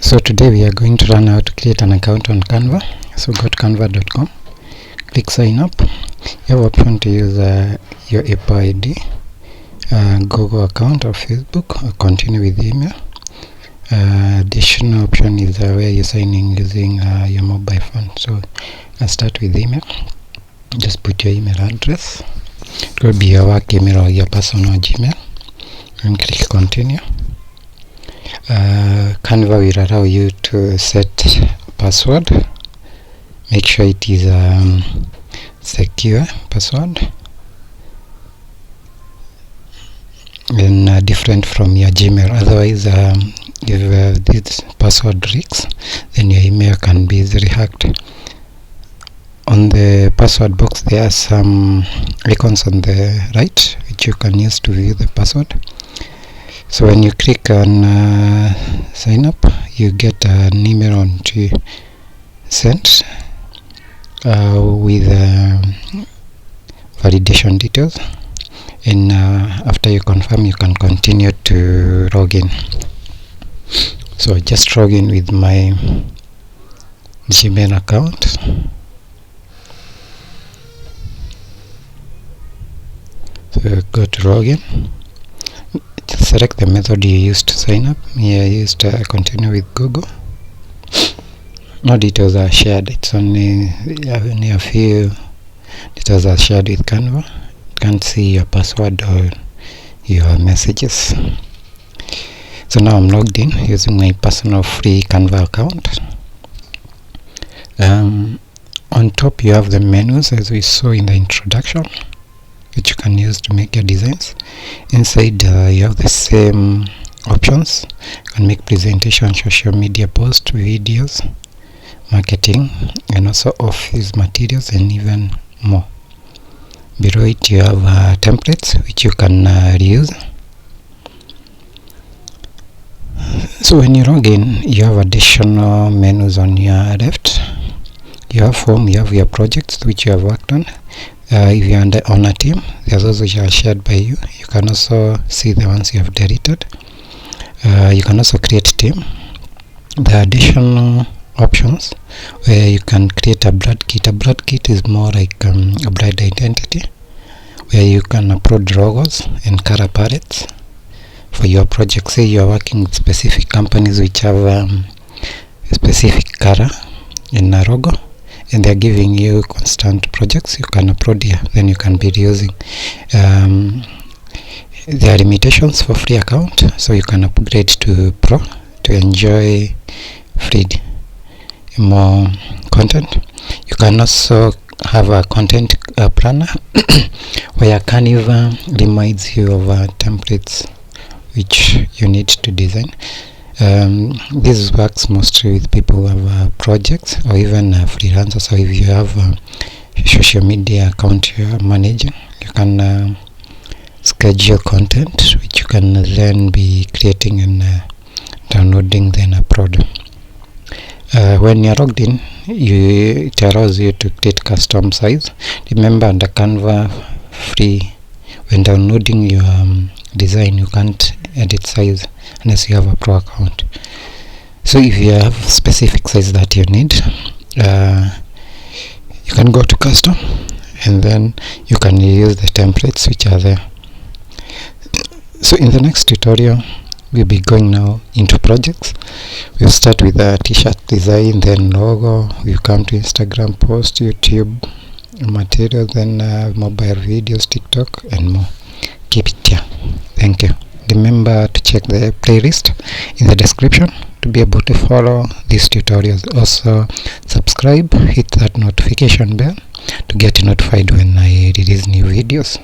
So today we are going to learn how to create an account on Canva. So go to canva.com, click sign up. You have option to use your Apple ID, Google account or Facebook, or continue with email. Additional option is where you're signing using your mobile phone. So I'll start with email. Just put your email address. It will be your work email or your personal Gmail, and click continue. Canva will allow you to set password. Make sure it is secure password and different from your Gmail. Otherwise, if this password leaks, then your email can be easily hacked. On the password box, there are some icons on the right which you can use to view the password. So when you click on sign up, you get an email on to send with validation details, and after you confirm, you can continue to log in. So I just log in with my Gmail account. So go to login. Select the method you used to sign up. Here I used to continue with Google. No details are shared. It's only a few details are shared with Canva. You can't see your password or your messages. So now I'm logged in using my personal free Canva account. On top you have the menus as we saw in the introduction, which you can use to make your designs. Inside you have the same options. You can make presentation, social media posts, videos, marketing, and also office materials, and even more. Below it you have templates which you can reuse. So when you log in, you have additional menus on your left. You have home, you have your projects which you have worked on. If you're on a team, there's those which are shared by you. You can also see the ones you have deleted. You can also create team. The additional options where you can create a brand kit. A brand kit is more like a brand identity, where you can upload logos and color palettes for your project. Say you are working with specific companies which have a specific color in a logo, and they're giving you constant projects. You can upload here, then you can be using. There are limitations for free account, so you can upgrade to pro to enjoy free more content. You can also have a content planner where Canva reminds you of templates which you need to design. This works mostly with people who have projects or even freelancers. So if you have a social media account you are managing, you can schedule content which you can then be creating and downloading, then upload. When you're logged in, it allows you to create custom size. Remember, under Canva free, when downloading your design, you can't edit size unless you have a pro account. So if you have specific size that you need, you can go to custom, and then you can use the templates which are there. So in the next tutorial, we'll be going now into projects. We'll start with a t-shirt design, then logo. We'll come to Instagram post, YouTube material, then mobile videos, TikTok, and more. Keep it here. Thank you. Remember to check the playlist in the description to be able to follow these tutorials. Also subscribe, hit that notification bell to get notified when I release new videos.